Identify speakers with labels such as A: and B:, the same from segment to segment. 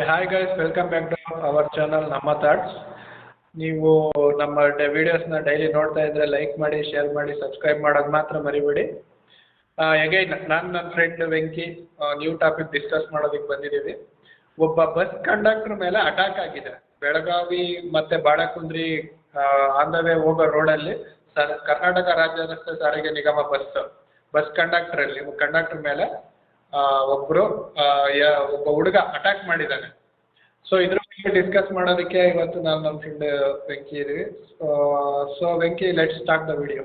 A: Hi guys, welcome back to our channel ನಮ್ಮ thoughts. ನೀವು ನಮ್ಮ ವಿಡಿಯೋಸ್ನ ಡೈಲಿ ನೋಡ್ತಾ ಇದ್ರೆ ಲೈಕ್ ಮಾಡಿ, ಶೇರ್ ಮಾಡಿ, ಸಬ್ಸ್ಕ್ರೈಬ್ ಮಾಡೋದು ಮಾತ್ರ ಮರಿಬೇಡಿ. ಎಗೈನ್ ನಾನು ನನ್ನ friend Venky new topic discuss ಮಾಡೋದಕ್ಕೆ ಬಂದಿದ್ದೀವಿ. ಒಬ್ಬ ಬಸ್ ಕಂಡಕ್ಟರ್ ಮೇಲೆ ಅಟ್ಯಾಕ್ ಆಗಿದೆ ಬೆಳಗಾವಿ ಮತ್ತು ಬಾಳೆಕುಂದ್ರಿ ಆನ್ ದ ವೇ ಹೋಗೋ ರೋಡಲ್ಲಿ. ಕರ್ನಾಟಕ ರಾಜ್ಯ ರಸ್ತೆ ಸಾರಿಗೆ ನಿಗಮ ಬಸ್ ಕಂಡಕ್ಟರ್ ಮೇಲೆ ಒಬ್ಬರು ಒಬ್ಬ ಹುಡುಗ ಅಟ್ಯಾಕ್ ಮಾಡಿದ್ದಾನೆ. ಸೊ ಇದ್ರ ಬಗ್ಗೆ ಡಿಸ್ಕಸ್ ಮಾಡೋದಕ್ಕೆ ಇವತ್ತು ನಾನು ನಮ್ಮ ಫ್ರೆಂಡ್ ವೆಂಕಿ ಇದ್ದೀವಿ. So Venki, let's start the video.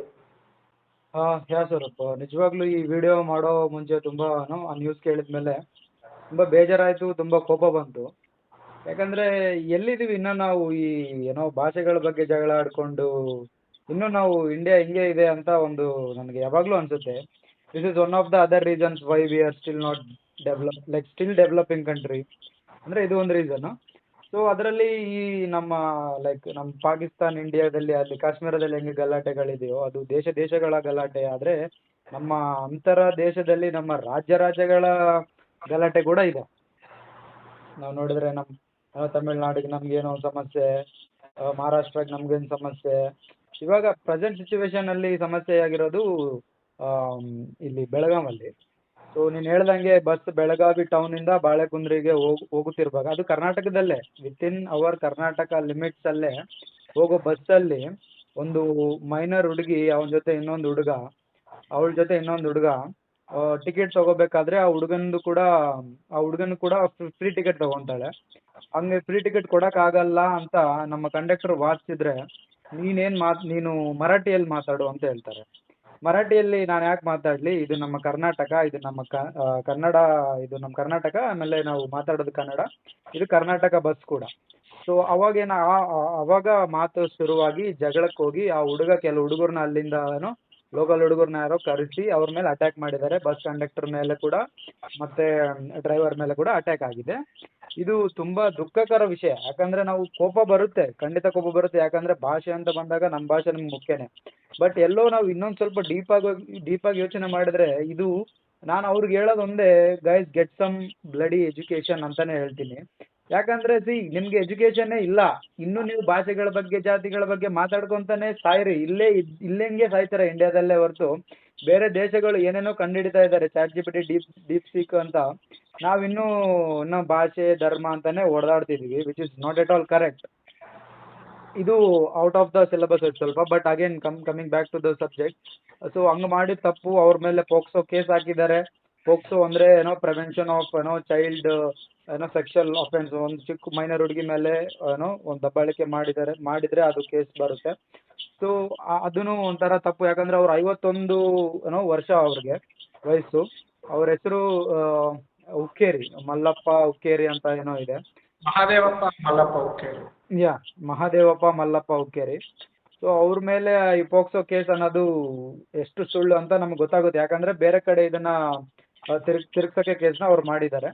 B: Yeah ಸರಪ್ಪ, ನಿಜವಾಗ್ಲೂ ಈ ವಿಡಿಯೋ ಮಾಡೋ ಮುಂಚೆ ತುಂಬಾ ಆ ನ್ಯೂಸ್ ಕೇಳಿದ ಮೇಲೆ ತುಂಬಾ ಬೇಜಾರಾಯ್ತು, ತುಂಬಾ ಕೋಪ ಬಂತು. ಯಾಕಂದ್ರೆ ಎಲ್ಲಿದೀವಿ ಇನ್ನೂ ನಾವು ಈ ಭಾಷೆಗಳ ಬಗ್ಗೆ ಜಗಳ ಆಡ್ಕೊಂಡು ಇನ್ನೂ ನಾವು ಇಂಡಿಯಾ ಹಿಂಗೆ ಇದೆ ಅಂತ ಒಂದು ನನಗೆ ಯಾವಾಗಲೂ ಅನ್ಸುತ್ತೆ. This is one of the other reasons why we are still not still developing country. ಅಂದ್ರೆ ಇದು ಒಂದು ರೀಸನ್. ಸೊ ಅದರಲ್ಲಿ ಈ ನಮ್ಮ ಪಾಕಿಸ್ತಾನ್ ಇಂಡಿಯಾದಲ್ಲಿ ಅಲ್ಲಿ ಕಾಶ್ಮೀರದಲ್ಲಿ ಹೆಂಗೆ ಗಲಾಟೆಗಳಿದೆಯೋ ಅದು ದೇಶಗಳ ಗಲಾಟೆ, ಆದ್ರೆ ನಮ್ಮ ಅಂತರ ದೇಶದಲ್ಲಿ ನಮ್ಮ ರಾಜ್ಯಗಳ ಗಲಾಟೆ ಕೂಡ ಇದೆ. ನಾವು ನೋಡಿದ್ರೆ ನಮ್ಮ ತಮಿಳ್ನಾಡಿಗೆ ನಮ್ಗೇನೋ ಸಮಸ್ಯೆ, ಮಹಾರಾಷ್ಟ್ರಕ್ಕೆ ನಮ್ಗೇನು ಸಮಸ್ಯೆ. ಇವಾಗ ಪ್ರೆಸೆಂಟ್ ಸಿಚುವೇಶನ್ ಅಲ್ಲಿ ಸಮಸ್ಯೆ ಆಗಿರೋದು ಇಲ್ಲಿ ಬೆಳಗಾಮಲ್ಲಿ. ಸೊ ನೀನು ಹೇಳ್ದಂಗೆ ಬಸ್ ಬೆಳಗಾವಿ ಟೌನ್ ಇಂದ ಬಾಳೆಕುಂದ್ರಿಗೆ ಹೋಗುತ್ತಿರುವಾಗ, ಅದು ಕರ್ನಾಟಕದಲ್ಲೇ ವಿತಿನ್ ಅವರ್ ಕರ್ನಾಟಕ ಲಿಮಿಟ್ಸ್ ಅಲ್ಲೇ ಹೋಗೋ ಬಸ್ಸಲ್ಲಿ ಒಂದು ಮೈನರ್ ಹುಡುಗಿ ಅವಳ ಜೊತೆ ಇನ್ನೊಂದು ಹುಡುಗ ಟಿಕೆಟ್ ತಗೋಬೇಕಾದ್ರೆ ಆ ಹುಡುಗನು ಕೂಡ ಫ್ರೀ ಟಿಕೆಟ್ ತಗೊಂತಾಳೆ. ಹಂಗೆ ಫ್ರೀ ಟಿಕೆಟ್ ಕೊಡಕ್ಕಾಗಲ್ಲ ಅಂತ ನಮ್ಮ ಕಂಡಕ್ಟರ್ ವಾದಿಸಿದ್ರೆ, ನೀನು ಮರಾಠಿಯಲ್ಲಿ ಮಾತಾಡು ಅಂತ ಹೇಳ್ತಾರೆ. ಮರಾಠಿಯಲ್ಲಿ ನಾನು ಯಾಕೆ ಮಾತಾಡ್ಲಿ, ಇದು ನಮ್ಮ ಕರ್ನಾಟಕ, ಇದು ನಮ್ಮ ಕನ್ನಡ, ಇದು ನಮ್ಮ ಕರ್ನಾಟಕ, ಆಮೇಲೆ ನಾವು ಮಾತಾಡೋದು ಕನ್ನಡ, ಇದು ಕರ್ನಾಟಕ ಬಸ್ ಕೂಡ. ಸೊ ಅವಾಗ ಮಾತು ಶುರುವಾಗಿ ಜಗಳಕ್ಕೆ ಹೋಗಿ ಆ ಹುಡುಗ ಕೆಲವು ಹುಡುಗರನ್ನ ಅಲ್ಲಿಂದ ಲೋಕಲ್ ಹುಡುಗರನ್ನ ಯಾರೋ ಕರೆಸಿ ಅವ್ರ ಮೇಲೆ ಅಟ್ಯಾಕ್ ಮಾಡಿದ್ದಾರೆ. ಬಸ್ ಕಂಡಕ್ಟರ್ ಮೇಲೆ ಕೂಡ ಮತ್ತೆ ಡ್ರೈವರ್ ಮೇಲೆ ಕೂಡ ಅಟ್ಯಾಕ್ ಆಗಿದೆ. ಇದು ತುಂಬಾ ದುಃಖಕರ ವಿಷಯ. ಯಾಕಂದ್ರೆ ನಾವು ಖಂಡಿತ ಕೋಪ ಬರುತ್ತೆ. ಯಾಕಂದ್ರೆ ಭಾಷೆ ಅಂತ ಬಂದಾಗ ನಮ್ಮ ಭಾಷೆ ನಮ್ಗೆ ಮುಖ್ಯನೇ. ಬಟ್ ಎಲ್ಲೋ ನಾವು ಇನ್ನೊಂದು ಸ್ವಲ್ಪ ಡೀಪ್ ಆಗಿ ಯೋಚನೆ ಮಾಡಿದ್ರೆ, ಇದು ನಾನು ಅವ್ರಿಗೆ ಹೇಳೋದು ಒಂದೇ, guys get some bloody education ಅಂತಾನೆ ಹೇಳ್ತೀನಿ. ಯಾಕಂದ್ರೆ ನಿಮ್ಗೆ ಎಜುಕೇಶನ್ನೇ ಇಲ್ಲ, ಇನ್ನು ನೀವು ಭಾಷೆಗಳ ಬಗ್ಗೆ ಜಾತಿಗಳ ಬಗ್ಗೆ ಮಾತಾಡ್ಕೊಂತಾನೆ ಸಾಯ್ರಿ. ಇಲ್ಲೆಂಗೆ ಸಾಯ್ತಾರೆ ಇಂಡಿಯಾದಲ್ಲೇ ಹೊರತು ಬೇರೆ ದೇಶಗಳು ಏನೇನೋ ಕಂಡುಹಿಡಿತಾ ಇದ್ದಾರೆ, ChatGPT, ಡೀಪ್ ಸೀಕ್ ಅಂತ. ನಾವಿನ್ನೂ ಭಾಷೆ ಧರ್ಮ ಅಂತಾನೆ ಓಡಾಡ್ತಿದೀವಿ, which is not at all correct. ಇದು ಔಟ್ ಆಫ್ ದ ಸಿಲೆಬಸ್ ಸ್ವಲ್ಪ. But again coming back to the subject. So ಹಂಗೆ ಮಾಡಿದ ತಪ್ಪು ಅವ್ರ ಮೇಲೆ ಪೋಕ್ಸೋ ಕೇಸ್ ಹಾಕಿದ್ದಾರೆ. ಪೋಕ್ಸೋ ಅಂದ್ರೆ prevention of child sexual offence. ಒಂದು ಚಿಕ್ಕ ಮೈನರ್ ಹುಡುಗಿ ಮೇಲೆ ಒಂದು ದಬ್ಬಾಳಿಕೆ ಮಾಡಿದ್ರೆ ಅದು ಕೇಸ್ ಬರುತ್ತೆ. ಸೊ ಅದೂ ಒಂಥರ ತಪ್ಪು. ಯಾಕಂದ್ರೆ ಅವ್ರು 51 ವರ್ಷ ಅವ್ರಿಗೆ ವಯಸ್ಸು. ಅವ್ರ ಹೆಸರು ಮಲ್ಲಪ್ಪ ಹುಕ್ಕೇರಿ ಅಂತ ಇದೆ. ಮಹಾದೇವಪ್ಪ ಮಲ್ಲಪ್ಪ ಹುಕ್ಕೇರಿ. ಸೊ ಅವ್ರ ಮೇಲೆ ಈ ಪೋಕ್ಸೋ ಕೇಸ್ ಅನ್ನೋದು ಎಷ್ಟು ಸುಳ್ಳು ಅಂತ ನಮ್ಗೆ ಗೊತ್ತಾಗುತ್ತೆ. ಯಾಕಂದ್ರೆ ಬೇರೆ ಕಡೆ ಇದನ್ನ ತಿರುಗ್ಸಕ್ಕೆ ಕೇಸ್ನ ಅವ್ರು ಮಾಡಿದ್ದಾರೆ.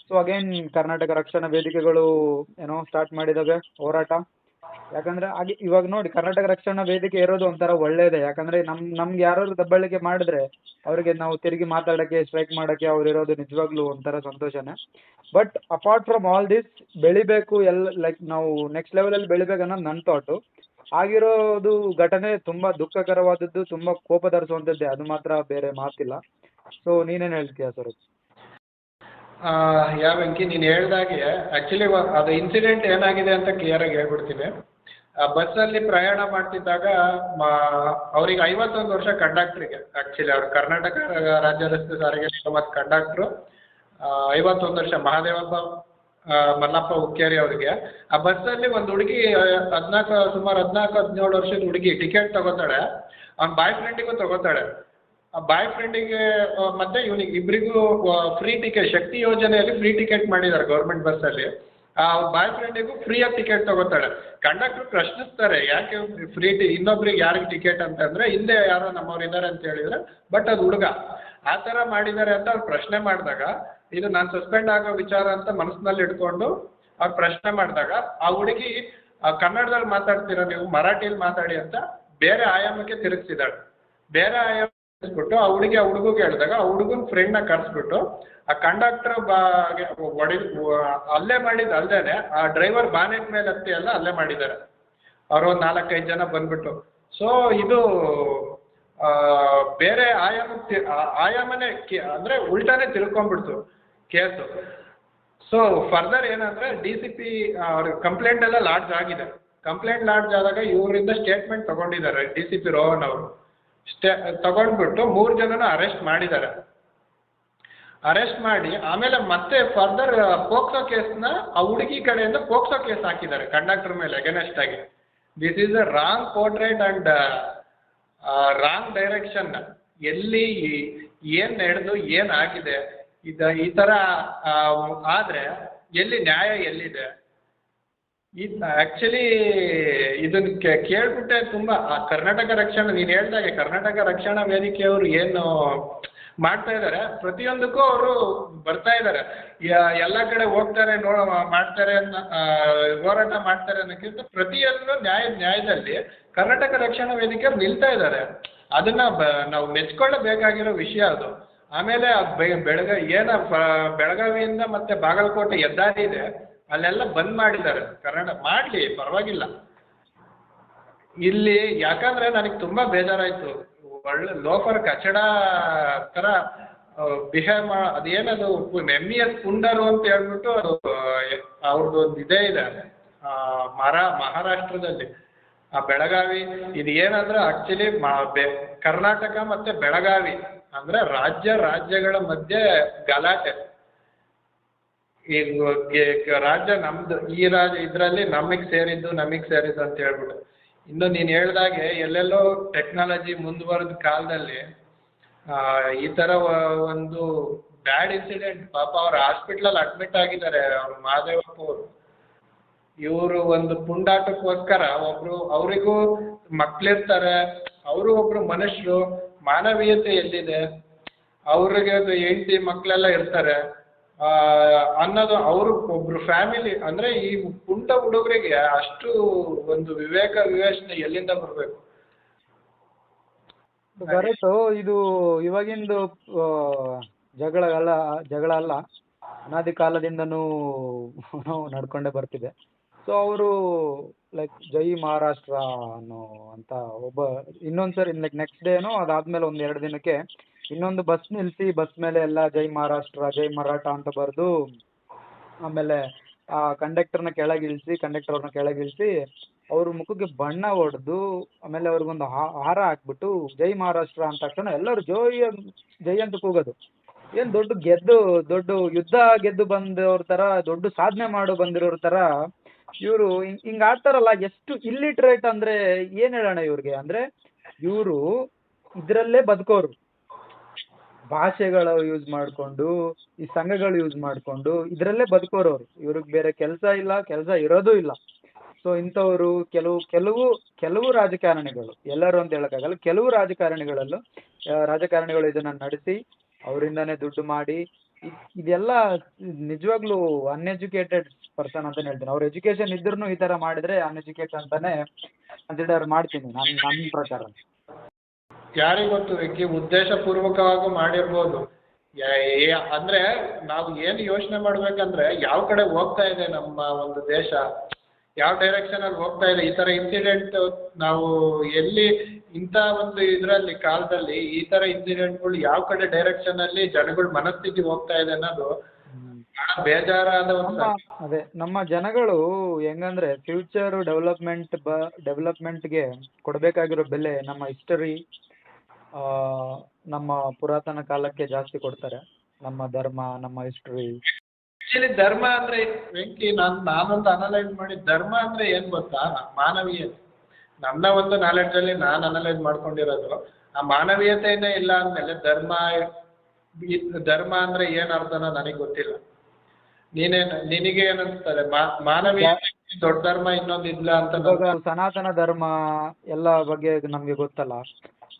B: ಸೊ ಅಗೇನ್ ಕರ್ನಾಟಕ ರಕ್ಷಣಾ ವೇದಿಕೆಗಳು ಸ್ಟಾರ್ಟ್ ಮಾಡಿದಾವೆ ಹೋರಾಟ. ಯಾಕಂದ್ರೆ ಇವಾಗ ನೋಡಿ, ಕರ್ನಾಟಕ ರಕ್ಷಣಾ ವೇದಿಕೆ ಇರೋದು ಒಂಥರ ಒಳ್ಳೇದೇ. ಯಾಕಂದ್ರೆ ನಮ್ಗೆ ಯಾರಾದ್ರು ದಬ್ಬಾಳಿಕೆ ಮಾಡಿದ್ರೆ ಅವ್ರಿಗೆ ನಾವು ತಿರುಗಿ ಮಾತಾಡಕ್ಕೆ, ಸ್ಟ್ರೈಕ್ ಮಾಡಕ್ಕೆ ಅವ್ರು ಇರೋದು ನಿಜವಾಗ್ಲೂ ಒಂಥರ ಸಂತೋಷನೇ. But apart from all this, ಬೆಳಿಬೇಕು ನಾವು ನೆಕ್ಸ್ಟ್ ಲೆವೆಲಲ್ಲಿ ಬೆಳಿಬೇಕು ಅನ್ನೋದು ನನ್ನ ಥಾಟು. ಆಗಿರೋದು ಘಟನೆ ತುಂಬಾ ದುಃಖಕರವಾದದ್ದು, ತುಂಬಾ ಕೋಪ ತರಿಸುವಂಥದ್ದೇ, ಅದು ಮಾತ್ರ ಬೇರೆ ಮಾತಿಲ್ಲ. ಸೊ ನೀನೇನು ಹೇಳ್ತೀಯ ಸರ್?
A: ವೆಂಕಿ, ನೀನು ಹೇಳ್ದಾಗೆ ಆ್ಯಕ್ಚುಲಿ ಅದು ಇನ್ಸಿಡೆಂಟ್ ಏನಾಗಿದೆ ಅಂತ ಕ್ಲಿಯರಾಗಿ ಹೇಳ್ಬಿಡ್ತೀನಿ. ಬಸ್ಸಲ್ಲಿ ಪ್ರಯಾಣ ಮಾಡ್ತಿದ್ದಾಗ ಅವ್ರಿಗೆ 51 ವರ್ಷ ಕಂಡಕ್ಟ್ರಿಗೆ. ಆ್ಯಕ್ಚುಲಿ ಅವ್ರು ಕರ್ನಾಟಕ ರಾಜ್ಯ ರಸ್ತೆ ಸಾರಿಗೆ ನಿಗಮದ ಕಂಡಕ್ಟ್ರು. 51 ವರ್ಷ ಮಹಾದೇವಪ್ಪ ಮಲ್ಲಪ್ಪ ಹುಕ್ಕೇರಿ ಅವರಿಗೆ. ಆ ಬಸ್ಸಲ್ಲಿ ಒಂದು ಹುಡುಗಿ ಸುಮಾರು 14-17 ವರ್ಷದ ಹುಡುಗಿ ಟಿಕೆಟ್ ತಗೋತಾಳೆ. ಅವ್ನ ಬಾಯ್ ಫ್ರೆಂಡಿಗೂ ತಗೋತಾಳೆ. ಆ ಬಾಯ್ ಫ್ರೆಂಡಿಗೆ ಮತ್ತೆ ಇವನಿಗೆ ಇಬ್ಬರಿಗೂ ಫ್ರೀ ಟಿಕೆಟ್, ಶಕ್ತಿ ಯೋಜನೆಯಲ್ಲಿ ಫ್ರೀ ಟಿಕೆಟ್ ಮಾಡಿದ್ದಾರೆ ಗೌರ್ಮೆಂಟ್ ಬಸ್ಸಲ್ಲಿ. ಆ ಬಾಯ್ ಫ್ರೆಂಡಿಗೂ ಫ್ರೀಯಾಗಿ ಟಿಕೆಟ್ ತಗೋತಾಳೆ. ಕಂಡಕ್ಟರ್ ಪ್ರಶ್ನಿಸ್ತಾರೆ, ಯಾಕೆ ಇನ್ನೊಬ್ರಿಗೆ ಯಾರಿಗೆ ಟಿಕೆಟ್ ಅಂತಂದ್ರೆ, ಹಿಂದೆ ಯಾರೋ ನಮ್ಮವ್ರು ಇದ್ದಾರೆ ಅಂತ ಹೇಳಿದ್ರೆ, ಬಟ್ ಅದು ಹುಡುಗ ಆ ಥರ ಮಾಡಿದ್ದಾರೆ ಅಂತ ಅವ್ರು ಪ್ರಶ್ನೆ ಮಾಡಿದಾಗ, ಇದು ನಾನು ಸಸ್ಪೆಂಡ್ ಆಗೋ ವಿಚಾರ ಅಂತ ಮನಸ್ಸಿನಲ್ಲಿ ಇಟ್ಕೊಂಡು ಅವ್ರು ಪ್ರಶ್ನೆ ಮಾಡಿದಾಗ, ಆ ಹುಡುಗಿ ಕನ್ನಡದಲ್ಲಿ ಮಾತಾಡ್ತೀರಾ ನೀವು, ಮರಾಠಿಯಲ್ಲಿ ಮಾತಾಡಿ ಅಂತ ಬೇರೆ ಆಯಾಮಕ್ಕೆ ತಿರುಗಿಸಿದಾಳೆ. ಬೇರೆ ಆಯಾಮ ನಿಲ್ಲಿಸ್ಬಿಟ್ಟು ಆ ಹುಡುಗಿ ಆ ಹುಡುಗಗೆ ಹೇಳಿದಾಗ ಆ ಹುಡುಗನ ಫ್ರೆಂಡ್ನ ಕರೆಸ್ಬಿಟ್ಟು ಆ ಕಂಡಕ್ಟರ್ ಅಲ್ಲೇ ಮಾಡಿದ್ದು ಅಲ್ದೇನೆ ಆ ಡ್ರೈವರ್ ಬಾನೆಟ್ ಮೇಲೆ ಹತ್ತಿ ಎಲ್ಲ ಅಲ್ಲೇ ಮಾಡಿದ್ದಾರೆ. ಅವರು ಒಂದು 4-5 ಜನ ಬಂದ್ಬಿಟ್ಟು. ಸೊ ಇದು ಬೇರೆ ಆಯಾಮನೇ ಅಂದರೆ ಉಲ್ಟಾನೇ ತಿಳ್ಕೊಂಡ್ಬಿಡ್ತು ಕೇಸು. ಸೊ ಫರ್ದರ್ ಏನಂದರೆ DCP ಅವ್ರ ಕಂಪ್ಲೇಂಟ್ ಎಲ್ಲ ಲಾಡ್ಜ್ ಆಗಿದೆ. ಕಂಪ್ಲೇಂಟ್ ಲಾಡ್ಜ್ ಆದಾಗ ಇವರಿಂದ ಸ್ಟೇಟ್ಮೆಂಟ್ ತೊಗೊಂಡಿದ್ದಾರೆ DCP ರೋಹನ್ ಅವರು. ತಗೊಂಡ್ಬಿಟ್ಟು 3 ಜನನ ಅರೆಸ್ಟ್ ಮಾಡಿದ್ದಾರೆ. ಅರೆಸ್ಟ್ ಮಾಡಿ ಆಮೇಲೆ ಮತ್ತೆ ಫರ್ದರ್ ಪೋಕ್ಸೋ ಕೇಸ್ನ ಆ ಹುಡುಗಿ ಕಡೆಯಿಂದ ಪೋಕ್ಸೋ ಕೇಸ್ ಹಾಕಿದ್ದಾರೆ ಕಂಡಕ್ಟರ್ ಮೇಲೆ ಅಗೇನೆಸ್ಟ್ ಆಗಿ. This is a wrong portrait and wrong direction. ಎಲ್ಲಿ ಏನು ನಡೆದು ಏನಾಗಿದೆ ಈ ಥರ ಆದರೆ ಎಲ್ಲಿ ನ್ಯಾಯ ಎಲ್ಲಿದೆ? ಆ್ಯಕ್ಚುಲಿ ಇದನ್ನು ಕೇಳ್ಬಿಟ್ಟೆ ತುಂಬ ಕರ್ನಾಟಕ ರಕ್ಷಣಾ, ನೀನು ಹೇಳ್ದಾಗೆ ಕರ್ನಾಟಕ ರಕ್ಷಣಾ ವೇದಿಕೆಯವರು ಏನು ಮಾಡ್ತಾ ಇದ್ದಾರೆ, ಪ್ರತಿಯೊಂದಕ್ಕೂ ಅವರು ಬರ್ತಾ ಇದ್ದಾರೆ. ಎಲ್ಲ ಕಡೆ ಹೋಗ್ತಾರೆ ಮಾಡ್ತಾರೆ ಹೋರಾಟ ಮಾಡ್ತಾರೆ ಅನ್ನೋಕ್ಕಿಂತ ಪ್ರತಿಯೊಂದು ನ್ಯಾಯದಲ್ಲಿ ಕರ್ನಾಟಕ ರಕ್ಷಣಾ ವೇದಿಕೆಯವ್ರು ನಿಲ್ತಾ ಇದ್ದಾರೆ. ಅದನ್ನು ನಾವು ಮೆಚ್ಕೊಳ್ಳಬೇಕಾಗಿರೋ ವಿಷಯ ಅದು. ಆಮೇಲೆ ಬೆಳಗಾವಿಯಿಂದ ಮತ್ತೆ ಬಾಗಲಕೋಟೆ ಹೆದ್ದಾರಿ ಇದೆ, ಅಲ್ಲೆಲ್ಲ ಬಂದ್ ಮಾಡಿದ್ದಾರೆ. ಮಾಡಲಿ, ಪರವಾಗಿಲ್ಲ. ಇಲ್ಲಿ ಯಾಕಂದ್ರೆ ನನಗೆ ತುಂಬ ಬೇಜಾರಾಯಿತು. ಒಳ್ಳೆ ಲೋಫರ್ ಕಚಡ ಥರ ಬಿಹೇವ್ ಅದೇನದು MES ಪುಂಡರು ಅಂತ ಹೇಳ್ಬಿಟ್ಟು ಅದು ಅವ್ರದ್ದು ಒಂದು ಇದೇ ಇದೆ ಮಹಾರಾಷ್ಟ್ರದಲ್ಲಿ ಆ ಬೆಳಗಾವಿ. ಇದು ಏನಂದ್ರೆ ಆ್ಯಕ್ಚುಲಿ ಕರ್ನಾಟಕ ಮತ್ತು ಬೆಳಗಾವಿ ಅಂದರೆ ರಾಜ್ಯಗಳ ಮಧ್ಯೆ ಗಲಾಟೆ. ಈಗ ರಾಜ್ಯ ನಮ್ಮದು, ಈ ಇದರಲ್ಲಿ ನಮಗೆ ಸೇರಿದ್ದು ಅಂತ ಹೇಳ್ಬಿಟ್ಟು. ಇನ್ನು ನೀನು ಹೇಳ್ದಾಗೆ ಎಲ್ಲೆಲ್ಲೋ ಟೆಕ್ನಾಲಜಿ ಮುಂದುವರೆದ ಕಾಲದಲ್ಲಿ ಈ ಥರ ಒಂದು ಬ್ಯಾಡ್ ಇನ್ಸಿಡೆಂಟ್, ಪಾಪ ಅವ್ರು ಹಾಸ್ಪಿಟ್ಲಲ್ಲಿ ಅಡ್ಮಿಟ್ ಆಗಿದ್ದಾರೆ. ಅವ್ರು ಮಹಾದೇವಪ್ಪ ಅವರು. ಇವರು ಒಂದು ಪುಂಡಾಟಕ್ಕೋಸ್ಕರ ಅವರಿಗೂ ಮಕ್ಕಳಿರ್ತಾರೆ, ಅವರು ಒಬ್ಬರು ಮನುಷ್ಯರು. ಮಾನವೀಯತೆ ಎಲ್ಲಿದೆ? ಅವ್ರಿಗೆ ಹೆಂಡತಿ ಮಕ್ಕಳೆಲ್ಲ ಇರ್ತಾರೆ ಅನ್ನೋದು ಅವರು ಒಬ್ರು ಫ್ಯಾಮಿಲಿ. ಅಂದರೆ ಈ ಪುಂಡ ಹುಡುಗರಿಗೆ ಅಷ್ಟು ಒಂದು ವಿವೇಚನೆ ಎಲ್ಲಿಂದ ಬರಬೇಕು?
B: ಕರೆಕ್ಟು. ಇದು ಇವಾಗಿಂದು ಜಗಳ ಅಲ್ಲ, ಅನಾದಿ ಕಾಲದಿಂದನೂ ನಡ್ಕೊಂಡೇ ಬರ್ತಿದೆ. ಸೊ ಅವರು ಲೈಕ್ ಜೈ ಮಹಾರಾಷ್ಟ್ರ ಅನ್ನೋ ಅಂತ ಇನ್ನೊಂದ್ಸರಿ ಲೈಕ್ ನೆಕ್ಸ್ಟ್ ಡೇನೋ ಅದಾದ್ಮೇಲೆ 1-2 ದಿನಕ್ಕೆ ಇನ್ನೊಂದು ಬಸ್ ನಿಲ್ಲಿಸಿ, ಬಸ್ ಮೇಲೆ ಎಲ್ಲ ಜೈ ಮಹಾರಾಷ್ಟ್ರ ಜೈ ಮರಾಠ ಅಂತ ಬರೆದು, ಆಮೇಲೆ ಆ ಕಂಡಕ್ಟರ್ನ ಕೆಳಗಿಳಿಸಿ ಅವ್ರ ಮುಖಕ್ಕೆ ಬಣ್ಣ ಹೊಡೆದು, ಆಮೇಲೆ ಅವ್ರಿಗೊಂದು ಹಾರ ಹಾಕ್ಬಿಟ್ಟು ಜೈ ಮಹಾರಾಷ್ಟ್ರ ಅಂತ ತಕ್ಷಣ ಎಲ್ಲರೂ ಜೈ ಅಂತ ಕೂಗೋದು. ಏನು ದೊಡ್ಡ ಯುದ್ಧ ಗೆದ್ದು ಬಂದವ್ರ ಥರ, ದೊಡ್ಡ ಸಾಧನೆ ಬಂದಿರೋರ ಥರ ಇವರು ಹಿಂಗೆ ಆಡ್ತಾರಲ್ಲ. ಎಷ್ಟು ಇಲ್ಲಿಟ್ರೇಟ್ ಅಂದರೆ ಏನು ಹೇಳೋಣ ಇವ್ರಿಗೆ? ಅಂದರೆ ಇವರು ಇದರಲ್ಲೇ ಬದುಕೋರು. ಭಾಷೆಗಳು ಯೂಸ್ ಮಾಡಿಕೊಂಡು, ಈ ಸಂಘಗಳು ಯೂಸ್ ಮಾಡಿಕೊಂಡು ಇದರಲ್ಲೇ ಬದುಕೋರವ್ರು. ಇವ್ರಿಗೆ ಬೇರೆ ಕೆಲಸ ಇಲ್ಲ, ಕೆಲಸ ಇರೋದೂ ಇಲ್ಲ. ಸೊ ಇಂಥವರು ಕೆಲವು ರಾಜಕಾರಣಿಗಳು, ಎಲ್ಲರೂ ಅಂತ ಹೇಳೋಕ್ಕಾಗಲ್ಲ, ಕೆಲವು ರಾಜಕಾರಣಿಗಳು ಇದನ್ನು ನಡೆಸಿ ಅವರಿಂದನೇ ದುಡ್ಡು ಮಾಡಿ ಇದೆಲ್ಲ ನಿಜವಾಗ್ಲೂ ಅನ್ಎಜುಕೇಟೆಡ್ ಪರ್ಸನ್ ಅಂತಾನೆ ಹೇಳ್ತೀನಿ. ಅವ್ರ ಎಜುಕೇಶನ್ ಇದ್ರೂ ಈ ಥರ ಮಾಡಿದ್ರೆ ಅನ್ಎಜುಕೇಟೆಡ್ ಅಂತಾನೆ ಕನ್ಸಿಡರ್ ಮಾಡ್ತೀನಿ ನನ್ನ ಪ್ರಕಾರ.
A: ಯಾರಿಗೆ ಗೊತ್ತು ವಿಕ್ಕಿ, ಉದ್ದೇಶಪೂರ್ವಕವಾಗೂ ಮಾಡಿರ್ಬೋದು. ಅಂದರೆ ನಾವು ಏನು ಯೋಚನೆ ಮಾಡಬೇಕಂದ್ರೆ ಯಾವ ಕಡೆ ಹೋಗ್ತಾ ಇದೆ ನಮ್ಮ ಒಂದು ದೇಶ, ಯಾವ ಡೈರೆಕ್ಷನಲ್ಲಿ ಹೋಗ್ತಾ ಇದೆ. ಈ ಥರ ಇನ್ಸಿಡೆಂಟ್ ನಾವು ಎಲ್ಲಿ ಇಂಥ ಒಂದು ಇದರಲ್ಲಿ ಕಾಲದಲ್ಲಿ ಈ ಥರ ಇನ್ಸಿಡೆಂಟ್ಗಳು ಯಾವ ಕಡೆ ಡೈರೆಕ್ಷನಲ್ಲಿ ಜನಗಳ ಮನಸ್ಥಿತಿ ಹೋಗ್ತಾ ಇದೆ ಅನ್ನೋದು ಬಹಳ ಬೇಜಾರಾದ ಒಂದು.
B: ಅದೇ ನಮ್ಮ ಜನಗಳು ಹೆಂಗಂದ್ರೆ ಫ್ಯೂಚರ್ ಡೆವಲಪ್ಮೆಂಟ್ಗೆ ಕೊಡಬೇಕಾಗಿರೋ ಬೆಲೆ ನಮ್ಮ ಹಿಸ್ಟರಿ, ನಮ್ಮ ಪುರಾತನ ಕಾಲಕ್ಕೆ ಜಾಸ್ತಿ ಕೊಡ್ತಾರೆ. ನಮ್ಮ ಧರ್ಮ, ನಮ್ಮ ಹಿಸ್ಟರಿ.
A: ಆಕ್ಚುಲಿ ಧರ್ಮ ಅಂದ್ರೆ ವೆಂಕಿ, ನಾನೊಂದು ಅನಲೈಸ್ ಮಾಡಿ, ಧರ್ಮ ಅಂದ್ರೆ ಏನ್ ಗೊತ್ತಾ? ಮಾನವೀಯತೆ. ನನ್ನ ಒಂದು ನಾಲೆಡ್ಜಲ್ಲಿ ನಾನು ಅನಲೈಸ್ ಮಾಡ್ಕೊಂಡಿರೋದು, ಆ ಮಾನವೀಯತೆನೇ ಇಲ್ಲ ಅಂದಮೇಲೆ ಧರ್ಮ ಅಂದ್ರೆ ಏನ್ ಅರ್ಥನೋ ನನಗೆ ಗೊತ್ತಿಲ್ಲ. ನಿನಗೆ ಏನನ್ಸ್ತದೆ? ಮಾನವೀಯತೆ ದೊಡ್ಡ ಧರ್ಮ ಇನ್ನೊಂದು ಇಲ್ಲ ಅಂತ.
B: ಸನಾತನ ಧರ್ಮ ಎಲ್ಲ ಬಗ್ಗೆ ನಮ್ಗೆ ಗೊತ್ತಲ್ಲ,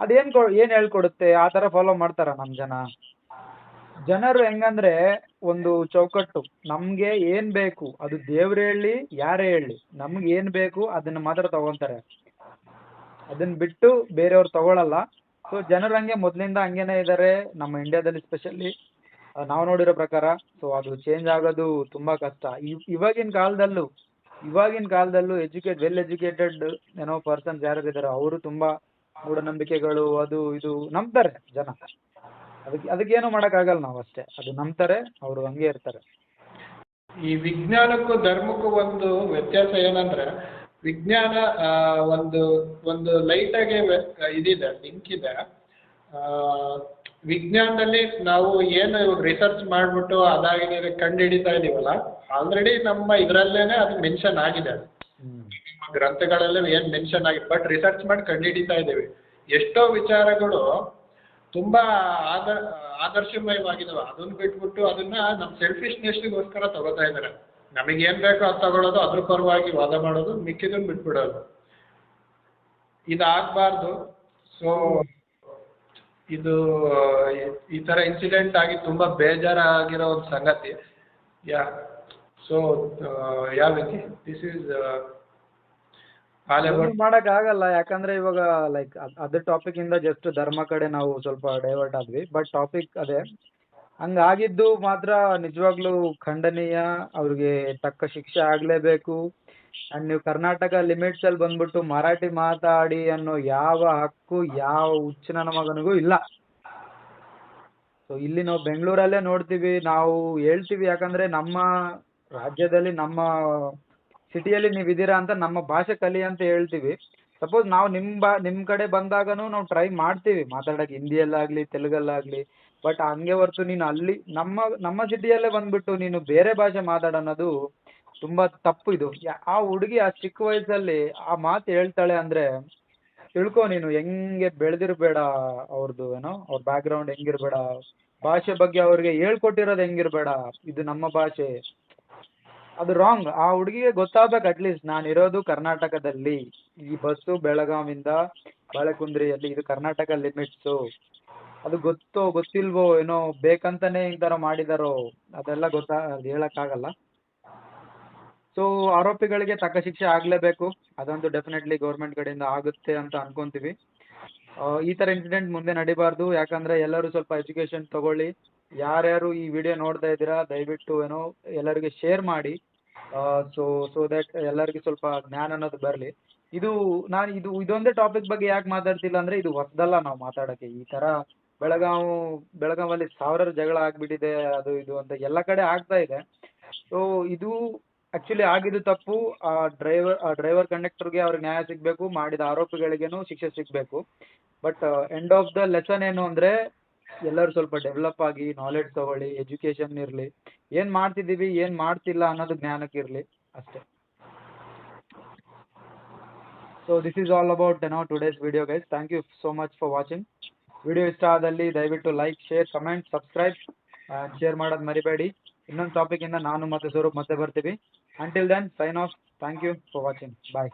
B: ಅದೇನ್ ಹೇಳ್ಕೊಡುತ್ತೆ? ಆ ತರ ಫಾಲೋ ಮಾಡ್ತಾರ ನಮ್ಮ ಜನರು ಹೆಂಗಂದ್ರೆ ಒಂದು ಚೌಕಟ್ಟು, ನಮ್ಗೆ ಏನ್ ಬೇಕು ಅದು ದೇವ್ರು ಹೇಳಿ ಯಾರೇ ಹೇಳಿ, ನಮ್ಗೆ ಏನ್ ಬೇಕು ಅದನ್ನ ಮಾತ್ರ ತಗೊಂತಾರೆ. ಅದನ್ನ ಬಿಟ್ಟು ಬೇರೆಯವ್ರು ತಗೊಳಲ್ಲ. ಸೊ ಜನರು ಹಂಗೆ ಮೊದಲಿಂದ ಹಂಗೇನೆ ಇದ್ದಾರೆ ನಮ್ಮ ಇಂಡಿಯಾದಲ್ಲಿ ಸ್ಪೆಷಲಿ ನಾವು ನೋಡಿರೋ ಪ್ರಕಾರ. ಸೊ ಅದು ಚೇಂಜ್ ಆಗೋದು ತುಂಬ ಕಷ್ಟ. ಇವಾಗಿನ ಕಾಲದಲ್ಲೂ ವೆಲ್ ಎಜುಕೇಟೆಡ್ ಪರ್ಸನ್ಸ್ ಯಾರು ಇದ್ದಾರೆ ಅವರು ತುಂಬ ಮೂಢನಂಬಿಕೆಗಳು ಅದು ಇದು ನಂಬ್ತಾರೆ ಜನ. ಅದಕ್ಕೇನು ಮಾಡೋಕ್ಕಾಗಲ್ಲ ನಾವು ಅಷ್ಟೇ. ಅದು ನಂಬ್ತಾರೆ, ಅವರು ಹಂಗೆ ಇರ್ತಾರೆ.
A: ಈ ವಿಜ್ಞಾನಕ್ಕೂ ಧರ್ಮಕ್ಕೂ ಒಂದು ವ್ಯತ್ಯಾಸ ಏನಂದ್ರೆ, ವಿಜ್ಞಾನ ಒಂದು ಒಂದು ಲೈಟಾಗಿ ಇದಿದೆ, ಲಿಂಕ್ ಇದೆ. ವಿಜ್ಞಾನದಲ್ಲಿ ನಾವು ಏನು ರಿಸರ್ಚ್ ಮಾಡಿಬಿಟ್ಟು ಅದಾಗಿ ಕಂಡುಹಿಡಿತಾ ಇದೀವಲ್ಲ, ಆಲ್ರೆಡಿ ನಮ್ಮ ಇದರಲ್ಲೇನೆ ಅದು ಮೆನ್ಷನ್ ಆಗಿದೆ. ನಮ್ಮ ಗ್ರಂಥಗಳಲ್ಲೇ ಏನು ಮೆನ್ಷನ್ ಆಗಿದೆ, ಬಟ್ ರಿಸರ್ಚ್ ಮಾಡಿ ಕಂಡುಹಿಡಿತಾ ಇದ್ದೀವಿ. ಎಷ್ಟೋ ವಿಚಾರಗಳು ತುಂಬ ಆದರ್ಶಮಯವಾಗಿದ್ದಾವೆ. ಅದನ್ನು ಬಿಟ್ಬಿಟ್ಟು ಅದನ್ನ ನಮ್ಮ ಸೆಲ್ಫಿಶ್ನೆಸ್ಗೋಸ್ಕರ ತಗೋತಾ ಇದ್ದಾರೆ. ನಮಗೇನು ಬೇಕೋ ಅದು ತಗೊಳ್ಳೋದು, ಅದ್ರ ಪರವಾಗಿ ವಾದ ಮಾಡೋದು, ಮಿಕ್ಕಿದನ್ನು ಬಿಟ್ಬಿಡೋದು. ಇದಾಗಬಾರ್ದು. ಸೊ ಇದು ಈ ಥರ ಇನ್ಸಿಡೆಂಟ್ ಆಗಿ ತುಂಬ ಬೇಜಾರಾಗಿರೋ ಒಂದು ಸಂಗತಿ. ಸೊ ವಿಕಿ, ದಿಸ್ ಈಸ್
B: ಮಾಡೋಕ್ಕಾಗಲ್ಲ. ಯಾಕಂದ್ರೆ ಇವಾಗ ಲೈಕ್ ಅದ್ರ ಟಾಪಿಕ್ ಇಂದ ಜಸ್ಟ್ ಧರ್ಮ ಕಡೆ ನಾವು ಸ್ವಲ್ಪ ಡೈವರ್ಟ್ ಆದ್ವಿ. ಬಟ್ ಟಾಪಿಕ್ ಅದೇ. ಹಂಗಾಗಿದ್ದು ಮಾತ್ರ ನಿಜವಾಗ್ಲೂ ಖಂಡನೀಯ. ಅವ್ರಿಗೆ ತಕ್ಕ ಶಿಕ್ಷೆ ಆಗಲೇಬೇಕು. ಆ್ಯಂಡ್ ನೀವು ಕರ್ನಾಟಕ ಲಿಮಿಟ್ಸ್ ಅಲ್ಲಿ ಬಂದ್ಬಿಟ್ಟು ಮರಾಠಿ ಮಾತಾಡಿ ಅನ್ನೋ ಯಾವ ಹಕ್ಕು ಯಾವ ಹುಚ್ಚನ ಮಗನಿಗೂ ಇಲ್ಲ. ಸೊ ಇಲ್ಲಿ ನಾವು ಬೆಂಗಳೂರಲ್ಲೇ ನೋಡ್ತೀವಿ, ನಾವು ಹೇಳ್ತೀವಿ. ಯಾಕಂದ್ರೆ ನಮ್ಮ ರಾಜ್ಯದಲ್ಲಿ ನಮ್ಮ ಸಿಟಿಯಲ್ಲಿ ನೀವು ಇದ್ದೀರಾ ಅಂತ ನಮ್ಮ ಭಾಷೆ ಕಲಿ ಅಂತ ಹೇಳ್ತೀವಿ. ಸಪೋಸ್ ನಾವು ನಿಮ್ಮ ಕಡೆ ಬಂದಾಗನೂ ನಾವು ಟ್ರೈ ಮಾಡ್ತೀವಿ ಮಾತಾಡೋಕ್ಕೆ, ಹಿಂದಿಯಲ್ಲಾಗಲಿ ತೆಲುಗಲ್ಲಾಗಲಿ. ಬಟ್ ಹಂಗೆ ಹೊರತು ನೀನು ಅಲ್ಲಿ ನಮ್ಮ ಸಿಟಿಯಲ್ಲೇ ಬಂದ್ಬಿಟ್ಟು ನೀನು ಬೇರೆ ಭಾಷೆ ಮಾತಾಡೋದು ತುಂಬ ತಪ್ಪು. ಇದು ಆ ಹುಡುಗಿ ಆ ಚಿಕ್ಕ ವಯಸ್ಸಲ್ಲಿ ಆ ಮಾತು ಹೇಳ್ತಾಳೆ ಅಂದರೆ ತಿಳ್ಕೊ ನೀನು. ಹೆಂಗೆ ಬೆಳೆದಿರಬೇಡ, ಅವ್ರದ್ದು ಅವ್ರ ಬ್ಯಾಕ್ಗ್ರೌಂಡ್ ಹೆಂಗಿರಬೇಡ, ಭಾಷೆ ಬಗ್ಗೆ ಅವ್ರಿಗೆ ಹೇಳ್ಕೊಟ್ಟಿರೋದು ಹೆಂಗಿರಬೇಡ, ಇದು ನಮ್ಮ ಭಾಷೆ, ಅದು ರಾಂಗ್. ಆ ಹುಡುಗಿಗೆ ಗೊತ್ತಾಗಬೇಕು ಅಟ್ಲೀಸ್ಟ್ ನಾನು ಇರೋದು ಕರ್ನಾಟಕದಲ್ಲಿ, ಈ ಬಸ್ಸು ಬೆಳಗಾವಿಂದ ಬಾಳೆಕುಂದ್ರಿಯಲ್ಲಿ, ಇದು ಕರ್ನಾಟಕ ಲಿಮಿಟ್ಸು. ಅದು ಗೊತ್ತಿಲ್ವೋ ಬೇಕಂತಾನೆ ಈ ಥರ ಮಾಡಿದಾರೋ ಅದೆಲ್ಲ ಅದು ಹೇಳೋಕ್ಕಾಗಲ್ಲ. ಸೊ ಆರೋಪಿಗಳಿಗೆ ತಕ್ಕ ಶಿಕ್ಷೆ ಆಗಲೇಬೇಕು. ಅದಂತೂ ಡೆಫಿನೆಟ್ಲಿ ಗೌರ್ಮೆಂಟ್ ಕಡೆಯಿಂದ ಆಗುತ್ತೆ ಅಂತ ಅನ್ಕೊಂತೀವಿ. ಈ ಥರ ಇನ್ಸಿಡೆಂಟ್ ಮುಂದೆ ನಡಿಬಾರ್ದು. ಯಾಕಂದರೆ ಎಲ್ಲರೂ ಸ್ವಲ್ಪ ಎಜುಕೇಷನ್ ತಗೊಳ್ಳಿ. ಯಾರ್ಯಾರು ಈ ವಿಡಿಯೋ ನೋಡ್ತಾ ಇದ್ದೀರಾ ದಯವಿಟ್ಟು ಎಲ್ಲರಿಗೆ ಶೇರ್ ಮಾಡಿ. ಸೊ ದಟ್ ಎಲ್ಲರಿಗೂ ಸ್ವಲ್ಪ ಜ್ಞಾನ ಅನ್ನೋದು ಬರಲಿ. ಇದೊಂದೇ ಟಾಪಿಕ್ ಬಗ್ಗೆ ಯಾಕೆ ಮಾತಾಡ್ತಿಲ್ಲ ಅಂದರೆ ಇದು ಹೊಸದಲ್ಲ ನಾವು ಮಾತಾಡೋಕ್ಕೆ. ಈ ಥರ ಬೆಳಗಾವಲ್ಲಿ ಸಾವಿರಾರು ಜಗಳ ಆಗಿಬಿಟ್ಟಿದೆ, ಅದು ಇದು ಅಂತ ಎಲ್ಲ ಕಡೆ ಆಗ್ತಾ ಇದೆ. ಸೊ ಇದು ಆ್ಯಕ್ಚುಲಿ ಆಗಿದ್ದು ತಪ್ಪು. ಆ ಡ್ರೈವರ್ ಕಂಡಕ್ಟರ್ಗೆ ಅವ್ರಿಗೆ ನ್ಯಾಯ ಸಿಗಬೇಕು, ಮಾಡಿದ ಆರೋಪಿಗಳಿಗೇನು ಶಿಕ್ಷೆ ಸಿಗಬೇಕು. But end of the lesson ಏನು ಅಂದರೆ ಎಲ್ಲರೂ ಸ್ವಲ್ಪ ಡೆವಲಪ್ ಆಗಿ ನಾಲೆಡ್ಜ್ ತಗೊಳ್ಳಿ, ಎಜುಕೇಷನ್ ಇರಲಿ, ಏನು ಮಾಡ್ತಿದ್ದೀವಿ ಏನು ಮಾಡ್ತಿಲ್ಲ ಅನ್ನೋದು ಜ್ಞಾನಕ್ಕೆ ಇರಲಿ ಅಷ್ಟೇ. So this is all about today's video guys. Thank you so much for watching. Video ಇಷ್ಟ ಆದಲ್ಲಿ ದಯವಿಟ್ಟು like, share, comment, subscribe, share ಮಾಡೋದು ಮರಿಬೇಡಿ. ಇನ್ನೊಂದು ಟಾಪಿಕಿಂದ ನಾನು ಮತ್ತು ಸ್ವರೂಪ್ ಮತ್ತೆ ಬರ್ತೀವಿ. Until then sign off. Thank you for watching. Bye.